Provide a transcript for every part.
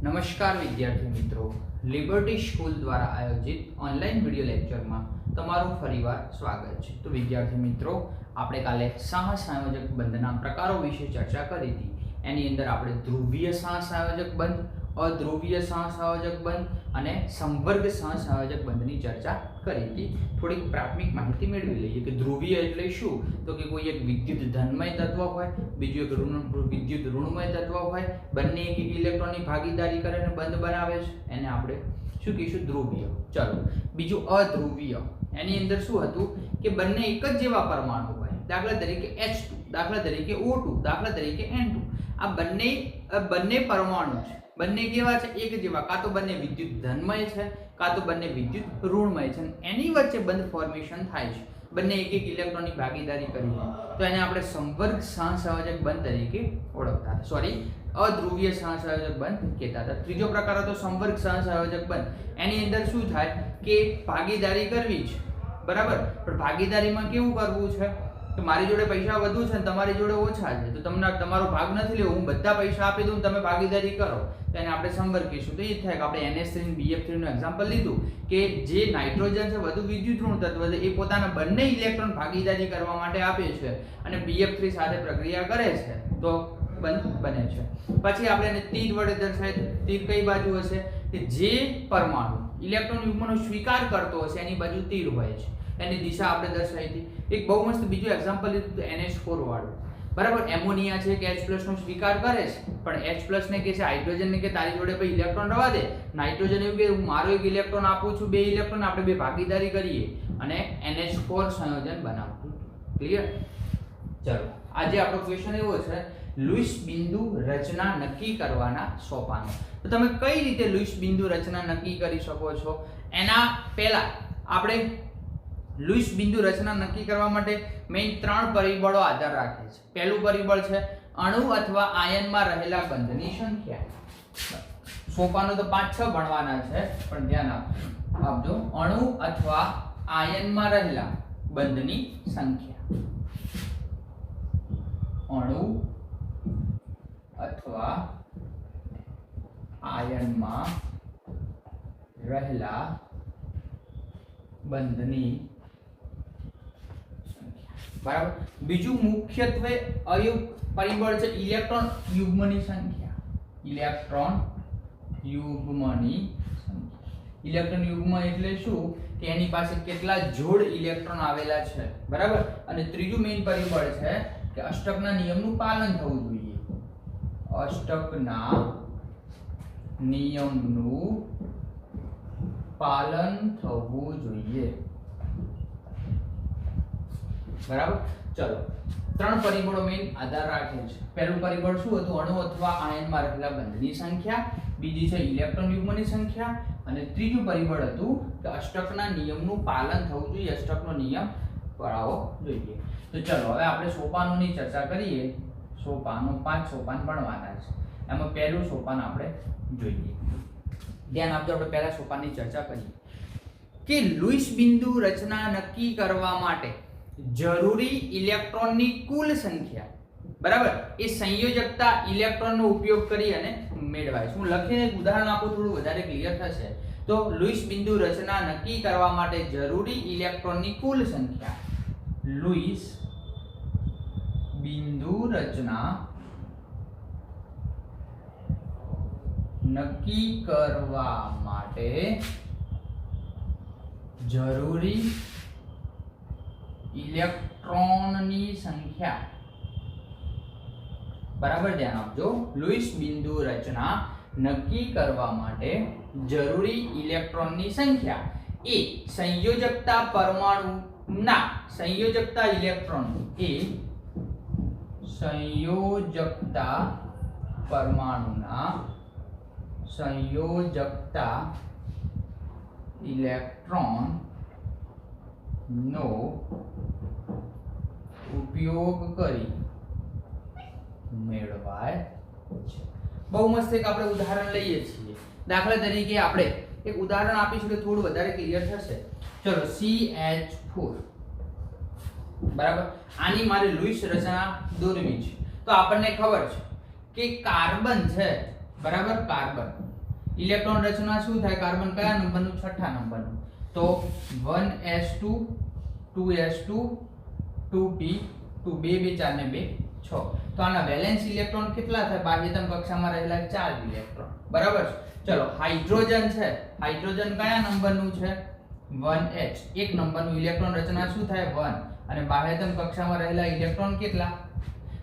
નમસ્કાર વિદ્યાર્થી મિત્રો, લિબર્ટી સ્કૂલ દ્વારા આયોજિત ઓનલાઈન વિડિયો લેક્ચરમાં તમારું ફરીવાર સ્વાગત છે। તો વિદ્યાર્થી મિત્રો, આપણે કાલે સહસંયોજક બંધના પ્રકારો વિશે ચર્ચા કરી હતી। એની અંદર આપણે ધ્રુવીય સહસંયોજક બંધ, અધ્રુવીય સહસંયોજક બંધ અને સંવર્ગ સહસંયોજક બંધની ચર્ચા કરી હતી। થોડીક પ્રાથમિક માહિતી મેળવી લઈએ કે ધ્રુવીય એટલે શું, તો કે કોઈ એક વિદ્યુત ધનમય તત્વ હોય, બીજું એક વિદ્યુત ઋણમય તત્વ હોય, બંને એક ઇલેક્ટ્રોનની ભાગીદારી કરીને બંધ બનાવે છે, એને આપણે શું કહીશું? ધ્રુવીય। ચલો, બીજું અધ્રુવીય, એની અંદર શું હતું કે બંને એક જ જેવા પરમાણુ હોય, દાખલા તરીકે H2, દાખલા તરીકે O2, દાખલા તરીકે N2। આ બંને પરમાણુ છે, બંને કેવા છે? એક જેવા, કાં તો બંને વિદ્યુત ધનમય છે, કાં તો બંને વિદ્યુત ઋણમય છે, એની વચ્ચે બંધ ફોર્મેશન થાય છે બંને એક એક ઇલેક્ટ્રોનની ભાગીદારી કરીને, તો એને આપણે સંવર્ગ સહસંયોજક બંધ તરીકે ઓળખતા હતા, સોરી, અધ્રુવીય સહસંયોજક બંધ કહેતા હતા। ત્રીજો પ્રકાર હતો સંવર્ગ સહસંયોજક બંધ। એની અંદર શું થાય કે ભાગીદારી કરવી છે, બરાબર, પણ ભાગીદારીમાં કેવું કરવું છે કે મારી જોડે પૈસા વધુ છે ને તમારી જોડે ઓછા છે, તો તમને તમારો ભાગ નથી લેવો, હું બધા પૈસા આપી દઉં, તમે ભાગીદારી કરો, તો એને આપણે સંવર્ગ કહીશું। તો એ જ થાય કે આપણે NH3 અને BF3 નું એક્ઝામ્પલ લીધું કે જે નાઇટ્રોજન છે વધુ વિદ્યુત ઋણ તત્વ છે, એ પોતાના બંને ઇલેક્ટ્રોન ભાગીદારી કરવા માટે આપે છે અને BF3 સાથે પ્રક્રિયા કરે છે તો બંધ બને છે। પછી આપણે એને તીર વડે દર્શાવીએ। તીર કઈ બાજુ હશે કે જે પરમાણુ ઇલેક્ટ્રોન યુગ્મનો સ્વીકાર કરતો હશે એની બાજુ તીર હોય છે, એની દિશા આપણે દર્શાવી હતી। એક બહુ મસ્ત બીજું એક્ઝામ્પલ લીધું NH4 વાળું, બરાબર, એમોનિયા છે કે H+ નો સ્વીકાર કરે છે, પણ H+ ને કહે છે હાઇડ્રોજન ને કે તારી જોડે ભાઈ ઇલેક્ટ્રોન રવા દે, નાઇટ્રોજન એવું કે હું મારો એક ઇલેક્ટ્રોન આપું છું, બે ઇલેક્ટ્રોન આપણે બે ભાગીદારી કરીએ અને NH4 સંયોજન બનાવતું। ક્લિયર? ચલો, આજે આપણો ક્વેશ્ચન એવો છે, લુઈસ બિંદુ રચના નક્કી કરવાના સોપાનો। તો તમે કઈ રીતે લુઈસ બિંદુ રચના નક્કી કરી શકો છો? એના પહેલા આપણે લુઈસ બિંદુ રચના નક્કી કરવા માટે મેઇન 3 પરિબળો આધાર રાખે છે। પહેલું પરિબળ છે અણુ અથવા આયનમાં રહેલા બંધની સંખ્યા। સોપાનો તો 5-6 ભણવાના છે, પણ ધ્યાન આપજો, અણુ અથવા આયનમાં રહેલા બંધની સંખ્યા। અણુ અથવા આયનમાં રહેલા બંધની સંખ્યા, બરાબર। બીજું મુખ્યત્વે અયુગ પરિબળ છે ઇલેક્ટ્રોન યુગ્મની સંખ્યા। ઇલેક્ટ્રોન યુગ્મની સંખ્યા, ઇલેક્ટ્રોન યુગ્મ એટલે શું કે એની પાસે કેટલા જોડ ઇલેક્ટ્રોન આવેલા છે, બરાબર। અને ત્રીજું મેઇન પરિબળ છે કે અષ્ટકના નિયમનું પાલન થવું જોઈએ। અષ્ટકના નિયમનું પાલન થવું જોઈએ, બરાબર। ચલો, 3 પરિબળો મેઇન આધાર રાખે છે। પહેલું પરિબળ શું હતું? અણુ અથવા આયનમાં રહેલા બંધની સંખ્યા, બીજી છે ઇલેક્ટ્રોન યુગ્મની સંખ્યા, અને ત્રીજું પરિબળ હતું કે અષ્ટકના નિયમનું પાલન થવું જોઈએ, અષ્ટકનો નિયમ પડાવવો જોઈએ। તો ચલો, હવે આપણે સોપાનોની ચર્ચા કરીએ। સોપાનો 5 સોપાન ભણવાના છે, એમાં પહેલું સોપાન આપણે જોઈએ। ધ્યાન આપજો, આપણે પહેલા સોપાનની ચર્ચા કરીએ કે લુઈસ બિંદુ રચના નક્કી કરવા માટે જરૂરી ઇલેક્ટ્રોનની કુલ સંખ્યા, બરાબર, એ સંયોજકતા ઇલેક્ટ્રોનનો ઉપયોગ કરી અને મેળવાય છે। હું લખીને એક ઉદાહરણ આપું, થોડું વધારે ક્લિયર થશે। તો લુઈસ બિંદુ રચના નક્કી કરવા માટે જરૂરી ઇલેક્ટ્રોનની કુલ સંખ્યા, લુઈસ બિંદુ રચના નક્કી કરવા માટે જરૂરી ઇલેક્ટ્રોનની સંખ્યા, બરાબર, ધ્યાન આપજો, લુઈસ બિંદુ રચના નક્કી કરવા માટે જરૂરી ઇલેક્ટ્રોનની સંખ્યા એ સંયોજકતા પરમાણુના સંયોજકતા ઇલેક્ટ્રોન એ સંયોજકતા પરમાણુના સંયોજકતા ઇલેક્ટ્રોન નો ઉપયોગ કરી મેળવાય છે। બહુ મસ્ત એક આપણે ઉદાહરણ લઈએ છીએ। દાખલા તરીકે આપણે એક ઉદાહરણ આપીશું કે થોડું વધારે ક્લિયર થશે। ચલો, CH4, બરાબર, આની મારે લુઈસ રચના દોરવી છે। તો આપણને ખબર છે કે કાર્બન છે બરાબર કાર્બન ઇલેક્ટ્રોન રચના શું થાય કાર્બન કયા નંબરનું છઠ્ઠા નંબરનું તો 1s2 2s2 2p 2 2 2 4 ને 2 6 તો આના વેલેન્સ ઇલેક્ટ્રોન કેટલા થાય બાહ્યતમ કક્ષામાં રહેલા 4 ઇલેક્ટ્રોન બરાબર ચલો હાઇડ્રોજન છે હાઇડ્રોજન કયા નંબરનું છે 1h એક નંબરનું ઇલેક્ટ્રોન રચના શું થાય 1 અને બાહ્યતમ કક્ષામાં રહેલા ઇલેક્ટ્રોન કેટલા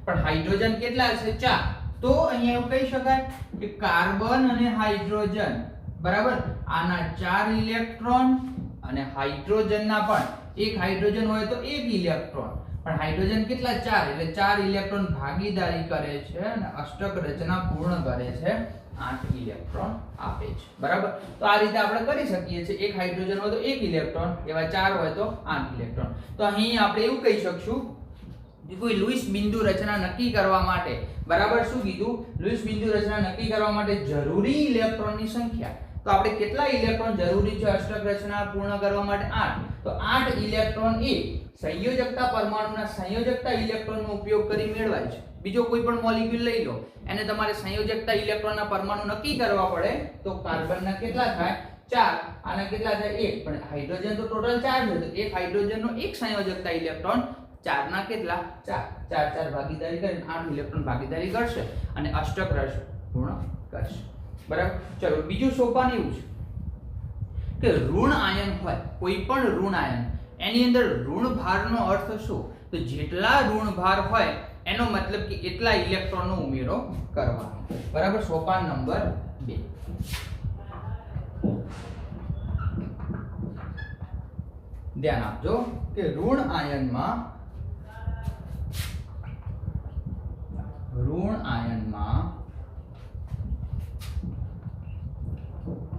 પણ હાઇડ્રોજન કેટલા છે 4 તો અહીંયા એવું કહી શકાય કે કાર્બન અને હાઇડ્રોજન બરાબર આના 4 ઇલેક્ટ્રોન અને હાઇડ્રોજનના પણ એક હાઇડ્રોજન હોય તો એક ઇલેક્ટ્રોન પણ હાઇડ્રોજન કેટલા 4 એટલે 4 ઇલેક્ટ્રોન ભાગીદારી કરે છે અને અષ્ટક રચના પૂર્ણ કરે છે 8 ઇલેક્ટ્રોન આપે છે બરાબર તો આ રીતે આપણે કરી શકીએ છીએ એક હાઇડ્રોજન હોય તો એક ઇલેક્ટ્રોન એવા 4 હોય તો 8 ઇલેક્ટ્રોન તો અહીં આપણે એવું કહી શકશું કે કોઈ લુઈસ બિંદુ રચના નક્કી કરવા માટે બરાબર શું કીધું લુઈસ બિંદુ રચના નક્કી કરવા માટે જરૂરી ઇલેક્ટ્રોનની સંખ્યા તો આપણે કેટલા ઇલેક્ટ્રોન જરૂરી છે અષ્ટક રચના પૂર્ણ કરવા માટે 8 તો 8 ઇલેક્ટ્રોન એ સંયોજકતા પરમાણુના સંયોજકતા ઇલેક્ટ્રોનનો ઉપયોગ કરી મેળવાય છે બીજો કોઈ પણ મોલેક્યુલ લઈ લો એને તમારે સંયોજકતા ઇલેક્ટ્રોનના પરમાણુ નક્કી કરવા પડે તો કાર્બનના કેટલા થાય 4 આના કેટલા થાય 1 પણ હાઇડ્રોજન તો ટોટલ 4 છે તો એક હાઇડ્રોજનનો એક સંયોજકતા ઇલેક્ટ્રોન 4 ના કેટલા 4 ભાગીદારી કરીને 8 ઇલેક્ટ્રોન ભાગીદારી કરશે અને અષ્ટક રચના પૂર્ણ કરશે બરાબર ચલો બીજું સોપાન એવું છે કે ઋણ આયન હોય કોઈ પણ ઋણ આયન એની અંદર ઋણ ભારનો અર્થ શું તો જેટલા ઋણ ભાર હોય એનો મતલબ કે એટલા ઇલેક્ટ્રોનનો ઉમેરો કરવાનો બરાબર સોપાન નંબર 2 ધ્યાન આપજો કે ઋણ આયનમાં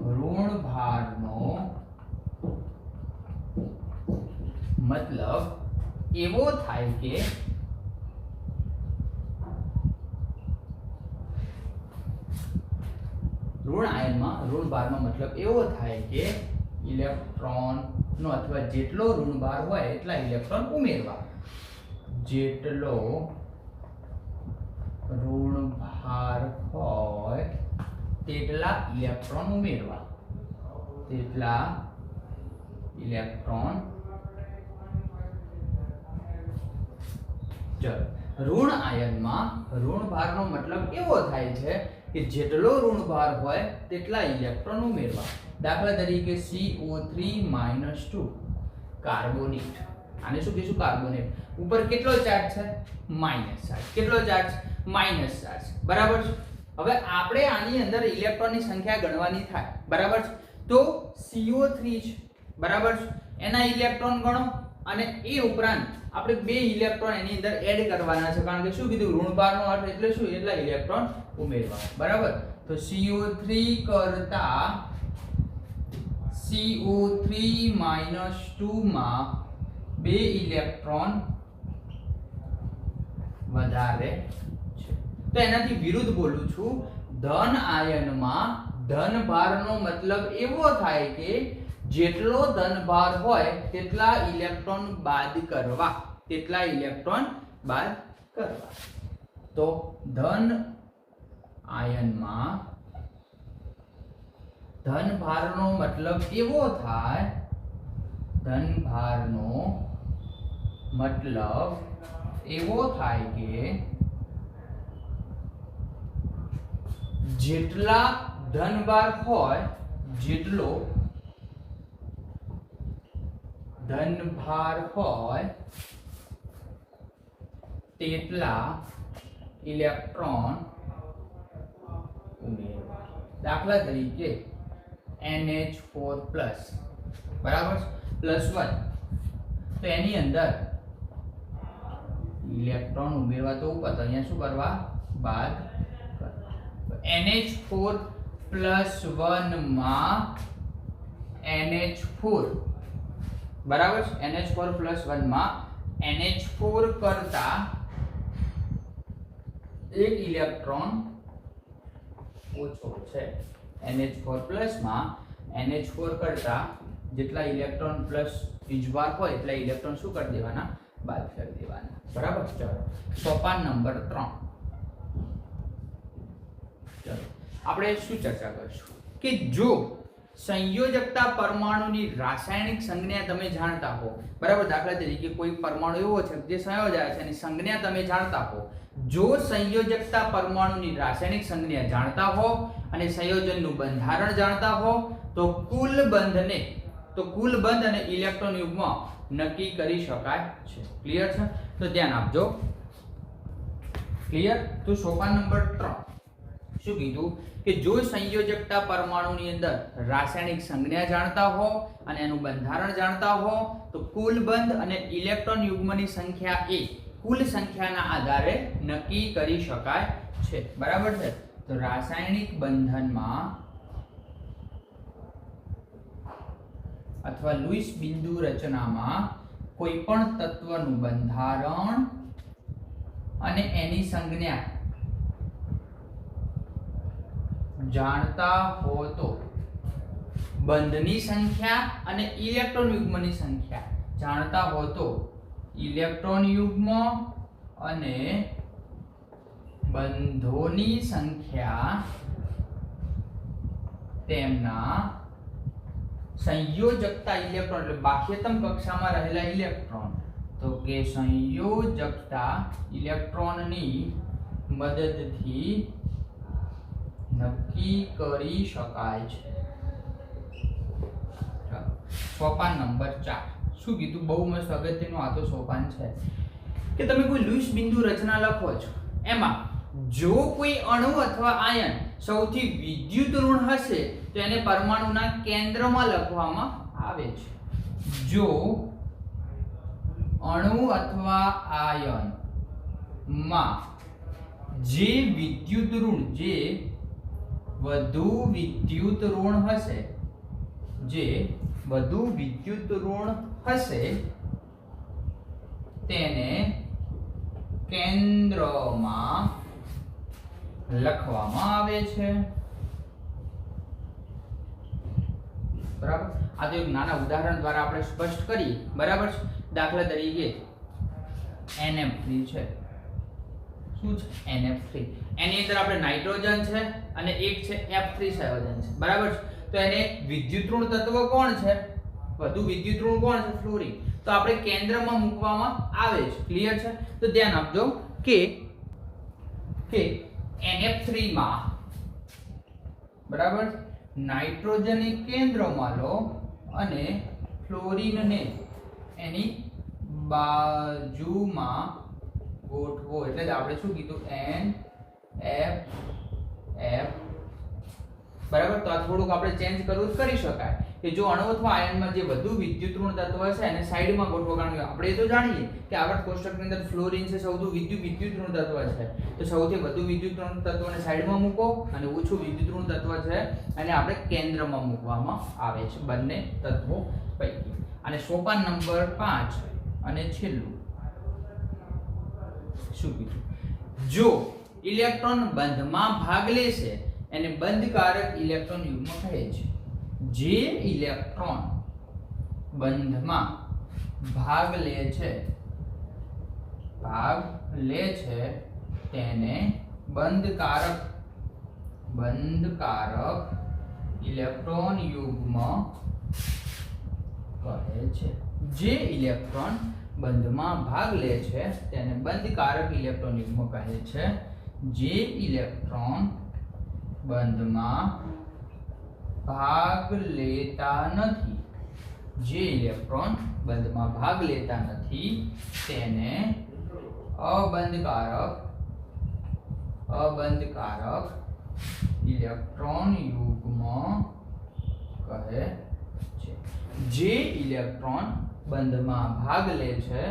ઋણ ભારનો મતલબ એવો થાય કે ઋણ આયનમાં ઋણ ભારનો મતલબ એવો થાય કે ઇલેક્ટ્રોનનો અથવા જેટલો ઋણ ભાર હોય એટલા ઇલેક્ટ્રોન ઉમેરવા જેટલો ઋણ ભાર હોય તેટલા ઇલેક્ટ્રોન ઉમેરવા તેટલા ઇલેક્ટ્રોન ચલો ઋણ આયનમાં ઋણ ભારનો મતલબ એવો થાય છે કે જેટલો ઋણ ભાર હોય તેટલા ઇલેક્ટ્રોન ઉમેરવા દાખલા તરીકે CO3 2 કાર્બોનેટ આને શું કહીશું કાર્બોનેટ ઉપર કેટલો ચાર્જ છે માઈનસ ચાર્જ કેટલો ચાર્જ માઈનસ ચાર્જ બરાબર છે હવે આપણે આની અંદર ઇલેક્ટ્રોનની સંખ્યા ગણવાની થાય બરાબર છે તો CO3 છે બરાબર છે એના ઇલેક્ટ્રોન ગણો અને એ ઉપરાંત આપણે બે ઇલેક્ટ્રોન એની અંદર એડ કરવાના છે કારણ કે શું કીધું ઋણભારનો અર્થ એટલે શું એટલા ઇલેક્ટ્રોન ઉમેરવા બરાબર તો CO3 કરતા CO3 2 માં બે ઇલેક્ટ્રોન વધારે છે તો એનાથી વિરુદ્ધ બોલું છું ધન આયનમાં ધન ભારનો મતલબ એવો થાય કે જેટલો ધન ભાર હોય તેટલા ઇલેક્ટ્રોન બાદ કરવા તો ધન આયનમાં ધન ભારનો મતલબ એવો થાય કે જેટલા ધનભાર હોય જેટલો ધનભાર હોય તેટલા ઇલેક્ટ્રોન ઉમેરવા દાખલા તરીકે NH4 બરાબર +1 તો એની અંદર ઇલેક્ટ્રોન ઉમેરવા તો ઉપર તો અહીંયા શું કરવા બાદ NH4 +1 માં NH4 બરાબર NH4 +1 માં NH4 કરતા એક ઇલેક્ટ્રોન ઓછો છે NH4 માં NH4 કરતા જેટલા ઇલેક્ટ્રોન પ્લસ વીજભાર હોય એટલા ઇલેક્ટ્રોન શું કરી દેવાના બાદ કરી દેવાના બરાબર ચલો સોપાન નંબર 3 ચલો આપણે શું ચર્ચા કરીશું કે જો સંયોજકતા પરમાણુની રાસાયણિક સંજ્ઞા તમે જાણતા હો, બરાબર, દાખલા તરીકે કોઈ પરમાણુ એવો છે જે સંયોજાય છે એની સંજ્ઞા તમે જાણતા હો, જો સંયોજકતા પરમાણુની રાસાયણિક સંજ્ઞા જાણતા હો અને સંયોજનનું બંધારણ જાણતા હો તો કુલ બંધ અને ઇલેક્ટ્રોન યુગ્મ નક્કી કરી શકાય છે. ક્લિયર છે? તો ધ્યાન આપજો. ક્લિયર? તો સોપાન નંબર 3 શું કીધું કે જો સંયોજકતા પરમાણુની અંદર રાસાયણિક સંજ્ઞા જાણતા હો અને એનું બંધારણ જાણતા હો તો કુલ બંધ અને ઇલેક્ટ્રોન યુગ્મની સંખ્યા એ કુલ સંખ્યાના આધારે નક્કી કરી શકાય છે. બરાબર છે? તો રાસાયણિક બંધનમાં અથવા લુઈસ બિંદુ રચનામાં કોઈ પણ તત્વનું બંધારણ અને એની સંજ્ઞા જાણતા હો તો બંધની સંખ્યા અને ઇલેક્ટ્રોન યુગ્મની સંખ્યા જાણતા હો તો ઇલેક્ટ્રોન યુગ્મ અને બંધોની સંખ્યા તેમના સંયોજકતા ઇલેક્ટ્રોન એટલે બાહ્યતમ કક્ષામાં રહેલા ઇલેક્ટ્રોન તો કે સંયોજકતા ઇલેક્ટ્રોનની મદદથી નક્કી કરી શકાય છે. સોપાન નંબર 4 શું કીધું? બહુ મસ્ત અગત્યનું આ તો સોપાન છે કે તમે કોઈ લુઈસ બિંદુ રચના લખો છો, એમાં જો કોઈ અણુ અથવા આયન સૌથી વિદ્યુત ઋણ હશે તો એને પરમાણુના કેન્દ્રમાં લખવામાં આવે છે. જો અણુ અથવા આયન માં જે વિદ્યુત ઋણ જે વધુ વિદ્યુત ઋણ હશે તેને કેન્દ્રમાં લખવામાં આવે છે. બરાબર? આ તો એક નાના ઉદાહરણ દ્વારા આપણે સ્પષ્ટ કરીએ. બરાબર છે? દાખલા તરીકે NF3 છે. શું છે? NF3. એની અંદર આપણે નાઇટ્રોજન છે અને એક છે F3 સંયોજન છે. બરાબર છે? તો એને વિદ્યુત ઋણ તત્વ કોણ છે? વધુ વિદ્યુત ઋણ કોણ છે? ફ્લોરિન. તો આપણે કેન્દ્રમાં મૂકવામાં આવે છે. ક્લિયર છે? તો ધ્યાન આપજો કે NF3 માં બરાબર નાઇટ્રોજનને કેન્દ્રમાં લો અને ફ્લોરિનને એની બાજુમાં ગોઠવો. એટલે જ આપણે શું કીધું? NF. બરાબર? તો આ થોડુંક આપણે ચેન્જ કરવું કરી શકાય કે જો અણુ અથવા આયનમાં જે વધુ વિદ્યુત ઋણ તત્વ છે એને સાઈડમાં ગોઠવો. કારણ કે આપણે એ તો જાણીએ કે આવર્ત કોષ્ટકની અંદર ફ્લોરિન છે સૌથી વિદ્યુત ઋણ તત્વ છે, તો સૌથી વધુ વિદ્યુત ઋણ તત્વને સાઈડમાં મૂકો અને ઓછું વિદ્યુત ઋણ તત્વ છે અને આપણે કેન્દ્રમાં મૂકવામાં આવે છે બંને તત્વો પૈકી. અને સોપાન નંબર 5 અને છેલ્લું શું કીધું? જો ઇલેક્ટ્રોન બંધમાં ભાગ લેશે એને બંધકારક ઇલેક્ટ્રોન યુગ્મ કહે છે. જે ઇલેક્ટ્રોન બંધમાં ભાગ લે છે તેને બંધકારક ઇલેક્ટ્રોન યુગ્મ કહે છે. જે ઇલેક્ટ્રોન બંધમાં ભાગ લે છે તેને બંધકારક ઇલેક્ટ્રોન યુગ્મ કહે છે. જે ઇલેક્ટ્રોન બંધમાં ભાગ લેતા નથી તેને અબંધકારક ઇલેક્ટ્રોન યુગ્મ કહે છે. જે ઇલેક્ટ્રોન બંધમાં ભાગ લે છે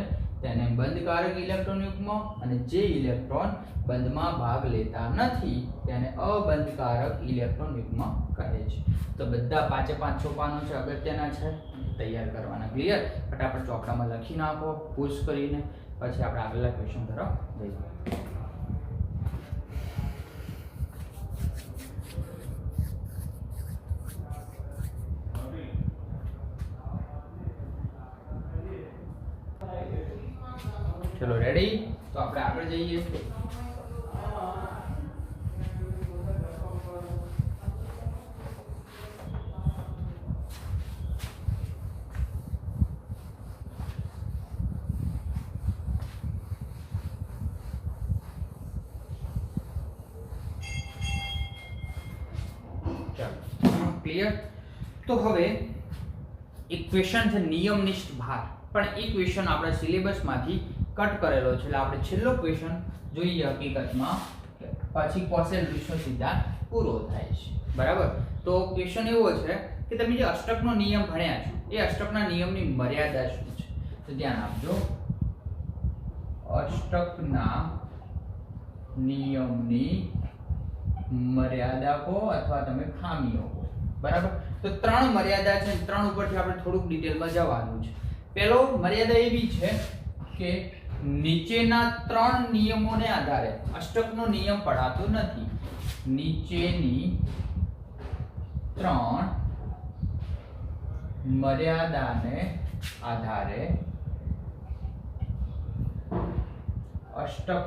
તેને બંધકારક ઇલેક્ટ્રોન યુગ્મ અને જે ઇલેક્ટ્રોન બંધમાં ભાગ લેતા નથી તેને અબંધકારક ઇલેક્ટ્રોન યુગ્મ કહે છે. તો બધા 5 સોપાનો છે, અગત્યના છે, તૈયાર કરવાના. ક્લિયર? ફટાફટ ચોકડામાં લખી નાખો પુશ કરીને, પછી આપણે આગળના ક્વેશ્ચન તરફ જઈએ. ચલો રેડી? તો આપણે આગળ જઈએ. ચાલો ક્લિયર. તો હવે એક ક્વેશ્ચન છે નિયમનિષ્ઠ ભાર, પણ એ ક્વેશ્ચન આપણા સિલેબસમાંથી કટ કરેલો છે, એટલે આપણે છેલ્લો ક્વેશ્ચન જોઈએ હકીકતમાં, પછી કોસેલ વિષય સીધા પૂરો થાય છે. બરાબર. તો ક્વેશ્ચન એવો છે કે તમે જે અષ્ટકનો નિયમ ભણ્યા છો એ અષ્ટકના નિયમની મર્યાદા શું છે? તો ધ્યાન આપજો. અષ્ટકના નિયમની મર્યાદા કહો અથવા તમે ખામીઓ કહો. બરાબર. તો ત્રણ મર્યાદા છે, ત્રણ ઉપરથી આપણે થોડુંક ડિટેલમાં જવાનું છે. પહેલો મર્યાદા એવી છે કે નીચેના ત્રણ નિયમોને આધારે અષ્ટકનો નિયમ પડાતો નથી. નીચેની ત્રણ મર્યાદાને આધારે અષ્ટક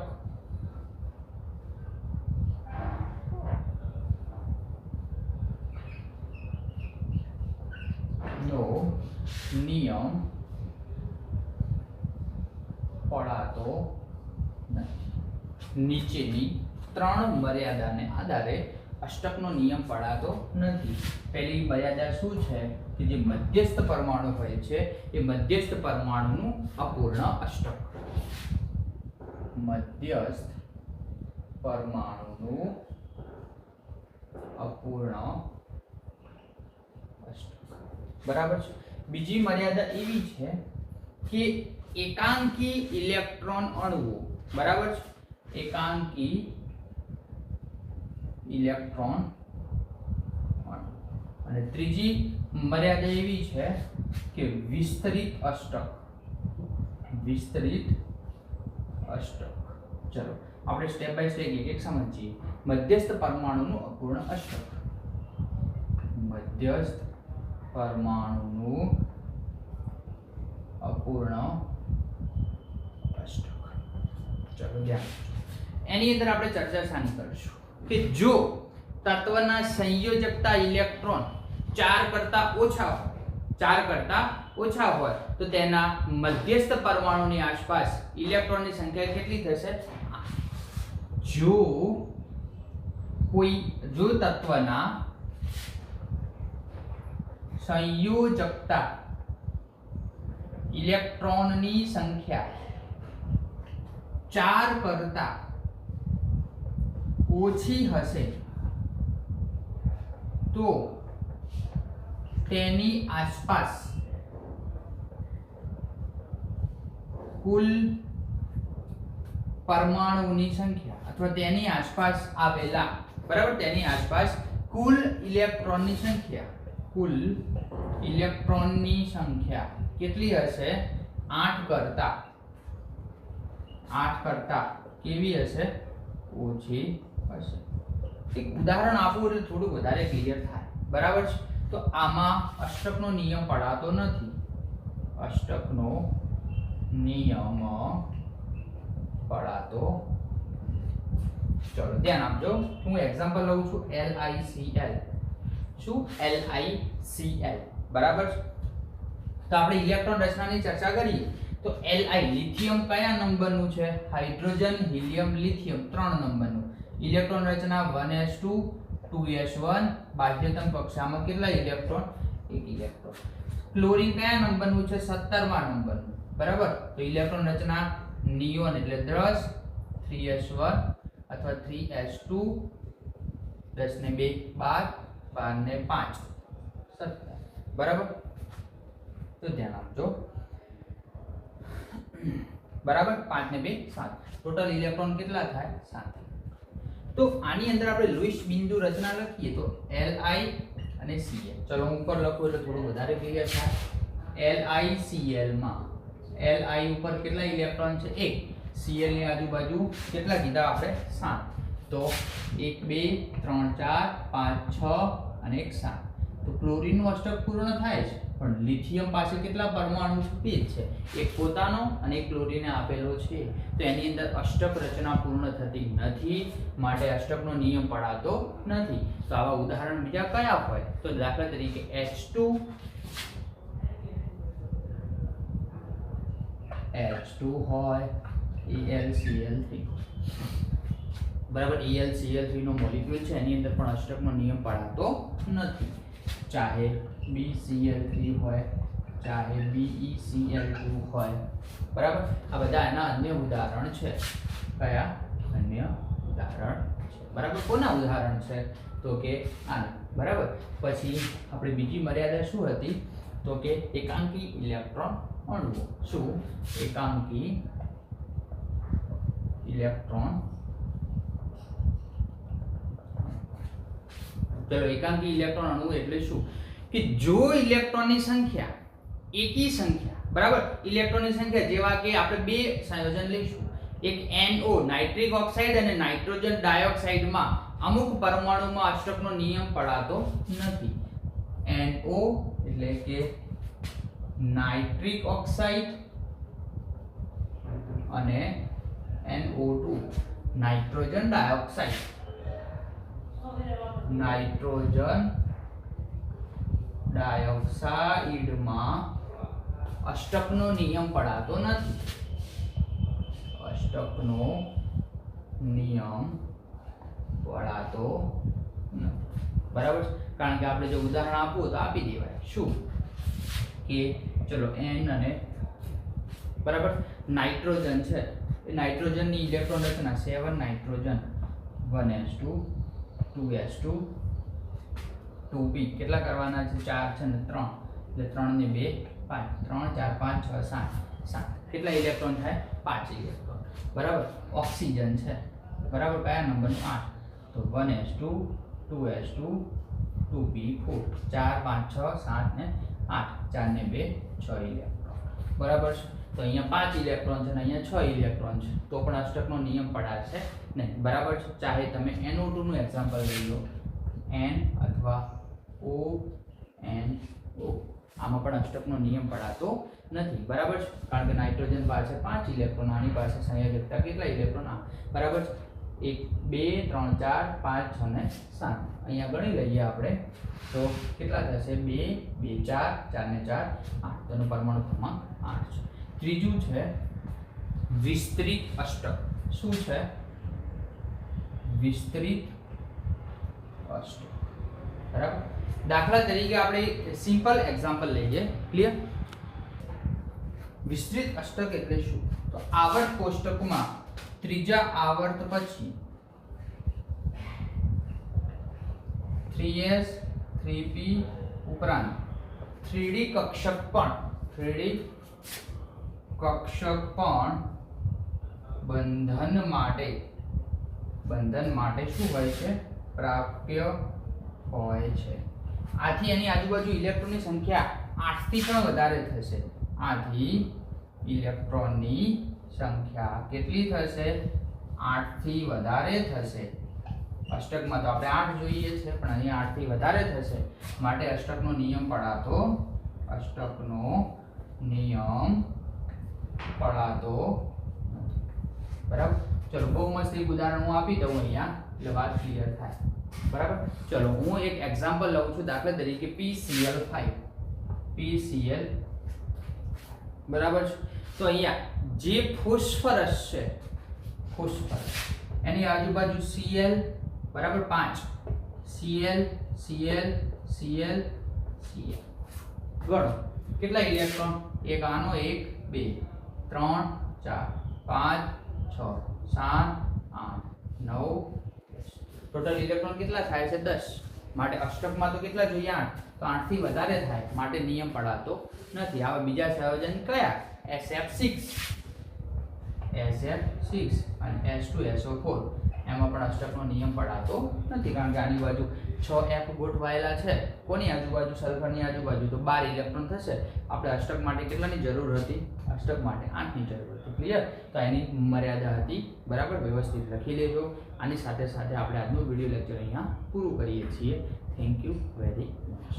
નો નિયમ પડાતો નથી. નીચેની ત્રણ મર્યાદાને આધારે અષ્ટકનો નિયમ પડાતો નથી. પહેલી મર્યાદા શું છે કે જે મધ્યસ્થ પરમાણુ હોય છે એ મધ્યસ્થ પરમાણુનું અપૂર્ણ અષ્ટક. મધ્યસ્થ પરમાણુનું અપૂર્ણ અષ્ટક. બરાબર છે. બીજી મર્યાદા એવી છે કે એકાંકી ઇલેક્ટ્રોન અણુઓ. બરાબર છે. એકાંકી ઇલેક્ટ્રોન અણુ. અને ત્રીજી મર્યાદા એવી છે કે વિસ્તરિત અષ્ટક. વિસ્તરિત અષ્ટક. ચલો આપણે સ્ટેપ બાય સ્ટેપ એક સમજીએ. મધ્યસ્થ પરમાણુનું અપૂર્ણ અષ્ટક. મધ્યસ્થ પરમાણુનું અપૂર્ણ અષ્ટક. ચલો ધ્યાન. એની અંદર આપણે ચર્ચા શાની કરીશું કે જો તત્વના સંયોજકતા ઇલેક્ટ્રોન 4 કરતા ઓછા હોય તો તેના મધ્યસ્થ પરમાણુની આસપાસ ઇલેક્ટ્રોનની સંખ્યા કેટલી થશે? જો તત્વના સંયોજકતા ઇલેક્ટ્રોનની સંખ્યા 4 કરતા ઓછી હશે તો તેની આસપાસ કુલ પરમાણુની સંખ્યા અથવા તેની આસપાસ આવેલા, બરાબર, તેની આસપાસ કુલ ઇલેક્ટ્રોનની સંખ્યા કેટલી હશે? 8 કરતા કેવી હશે? ઓછી હશે. એક ઉદાહરણ આપું એટલે થોડું વધારે ક્લિયર થાય. બરાબર છે. તો આમાં અષ્ટકનો નિયમ પડાતો નથી. અષ્ટકનો નિયમ પડાતો. ચલો ધ્યાન આપજો. હું એક્ઝામ્પલ લઉં છું LiCl. શું? LiCl. બરાબર છે. તો આપણે ઇલેક્ટ્રોન રચનાની ચર્ચા કરીએ તો Li લિથિયમ કયા નંબરનું છે? હાઇડ્રોજન, હિલિયમ, લિથિયમ 3 નંબરનું. ઇલેક્ટ્રોન રચના 1s2 2s1. બાહ્યતમ કક્ષામાં કેટલા ઇલેક્ટ્રોન? 1 ઇલેક્ટ્રોન. ક્લોરીન કયા નંબરનું છે? 17મા નંબરનું. બરાબર. તો ઇલેક્ટ્રોન રચના નિયોન એટલે 10 3s1 અથવા 3s2 10 ને 2 12 12 ને 5 17. બરાબર. તો ધ્યાન આપજો. બરાબર. 5 ને 2 7. ટોટલ ઇલેક્ટ્રોન કેટલા થાય? 7. તો આની અંદર આપણે લુઈસ બિંદુ રચના લખીએ તો Li અને Cl. ચલો હું ઉપર લખું એટલે થોડું વધારે ક્લિયર થાય. LiCl માં Li ઉપર કેટલા ઇલેક્ટ્રોન છે? 1. Cl ની આજુબાજુ કેટલા કીધા આપણે? 7. તો 1 2 3 4 5 6 અને 1 7. તો ક્લોરીનનું અષ્ટક પૂર્ણ થાય છે, પણ લિથિયમ પાસે કેટલા પરમાણુ છે? 2 છે. એક પોતાનો અને એક ક્લોરીને આપેલો છે. તો એની અંદર અષ્ટક રચના પૂર્ણ થતી નથી, માટે અષ્ટકનો નિયમ પડાતો નથી. તો આવા ઉદાહરણ બીજા કયા હોય? તો દાખલા તરીકે H2 હોય, AlCl3. બરાબર AlCl3 નો મોલેક્યુલ છે એની અંદર પણ અષ્ટકનો નિયમ પડાતો નથી, ચાહે BCl3 હોય ચાહે BeCl2 હોય, બરાબર આ બધા એના અન્ય ઉદાહરણ છે. કયા અન્ય ઉદાહરણ છે? બરાબર કોના ઉદાહરણ છે? તો કે આના. બરાબર પછી આપણે બીજી મર્યાદા શું હતી? તો કે એકાંકી ઇલેક્ટ્રોન અણુઓ. શું? એકાંકી ઇલેક્ટ્રોન. ચલો એકાંકી ઇલેક્ટ્રોન અણુ એટલે શું? કે જો ઇલેક્ટ્રોનની સંખ્યા એકી સંખ્યા, બરાબર ઇલેક્ટ્રોનની સંખ્યા જેવા કે આપણે બે સંયોજન લઈશું, એક NO નાઇટ્રિક ઓક્સાઇડ અને નાઇટ્રોજન ડાયોક્સાઇડમાં અમુક પરમાણુમાં અષ્ટકનો નિયમ પડાતો નથી. NO એટલે કે નાઇટ્રિક ઓક્સાઇડ અને NO2 નાઇટ્રોજન ડાયોક્સાઇડ. નાઇટ્રોજન ડાયોક્સાઇડમાં અષ્ટકનો નિયમ પડાતો નથી. અષ્ટકનો નિયમ પડાતો નથી. બરાબર, કારણ કે આપણે જો ઉદાહરણ આપવું તો આપી દેવાય. શું કે ચલો N અને બરાબર નાઇટ્રોજન છે, એ નાઇટ્રોજનની ઇલેક્ટ્રોન રચના 7 નાઇટ્રોજન 1s2 2s2 2p કેટલા કરવાના છે? 4 છે ને 3 એટલે 3 ને 2 5 3 4 5 6 7 કેટલા ઇલેક્ટ્રોન થાય? 5 ઇલેક્ટ્રોન. બરાબર ઓક્સિજન છે, બરાબર કયા નંબરનું? 8 તો 1s2 2s2 2p4 4 5 6 7 ને 8 4 ને 2 6 ઇલેક્ટ્રોન. બરાબર છે, તો અહીંયા 5 ઇલેક્ટ્રોન છે અને અહીંયા 6 ઇલેક્ટ્રોન છે, તો પણ અષ્ટકનો નિયમ પડાશે નહીં. બરાબર છે, ચાહે તમે NO2 નું એક્ઝામ્પલ લઈ લો, N અથવા ONO, આમાં પણ અષ્ટકનો નિયમ પડાતો નથી. બરાબર છે, કારણ કે નાઇટ્રોજન પાસે 5 ઇલેક્ટ્રોન, આની પાસે સંયોજકતા કેટલા ઇલેક્ટ્રોન? બરાબર છે, 1 2 3 4 5 6 ને 7. અહીંયા ગણી લઈએ આપણે તો કેટલા થશે? 2 2 4 4 ને 4 8. તેનો પરમાણુ ક્રમાંક 8 છે. ત્રીજું છે વિસ્તૃત અષ્ટક. શું છે? વિસ્તૃત અષ્ટક. બરાબર, દાખલા તરીકે આપણે સિમ્પલ એક્ઝામ્પલ લઈએ. ક્લિયર? વિસ્તૃત અષ્ટક એટલે શું? તો આવર્ત કોષ્ટકમાં ત્રીજા આવર્ત પછી 3s 3p ઉપરાંત 3d કક્ષક પણ બંધન માટે શું હોય છે? પ્રાપ્ય હોય છે. આથી એની આજુબાજુ ઇલેક્ટ્રોનની સંખ્યા 8 થી પણ વધારે થશે. આથી ઇલેક્ટ્રોનની સંખ્યા કેટલી થશે? 8 થી વધારે થશે. અષ્ટકમાં તો આપણે 8 જોઈએ છે, પણ અહીંયા 8 થી વધારે થશે, માટે અષ્ટકનો નિયમ પડાતો નથી. બરાબર, ચલો બહુ મસ્ત એક ઉદાહરણ હું આપી દઉં અહીંયા એટલે વાત ક્લિયર થાય. બરાબર, ચલો હું એક એક્ઝામ્પલ લઉં છું. દાખલા તરીકે PCl5 બરાબર છે, તો અહીંયા જે ફોસ્ફરસ છે, ફોસ્ફરસ એની આજુબાજુ Cl બરાબર 5 Cl Cl Cl Cl ગણો કેટલા ઇલેક્ટ્રોન? એક આનો, એક 2 3 4 5 6 7 8 9 ટોટલ ઇલેક્ટ્રોન કેટલા થાય છે? 10. માટે અષ્ટકમાં તો કેટલા જોઈએ? 8. તો 8 થી વધારે થાય માટે નિયમ પડાતો નથી. આવા બીજા સંયોજન કયા? SF6 અને S2SO4 એમાં પણ અષ્ટકનો નિયમ પડાતો નથી, કારણ કે આની બાજુ 6F ગોઠવાયેલા છે. કોની આજુબાજુ? સલ્ફરની આજુબાજુ. તો 12 ઇલેક્ટ્રોન થશે. આપણે અષ્ટક માટે કેટલાની જરૂર હતી? અષ્ટક માટે 8 ની જરૂર હતી. ક્લિયર? તો એની મર્યાદા હતી. બરાબર, વ્યવસ્થિત લખી લેજો. આની સાથે સાથે આપણે આજનું વિડિયો લેક્ચર અહીંયા પૂરું કરીએ છીએ. Thank you very much.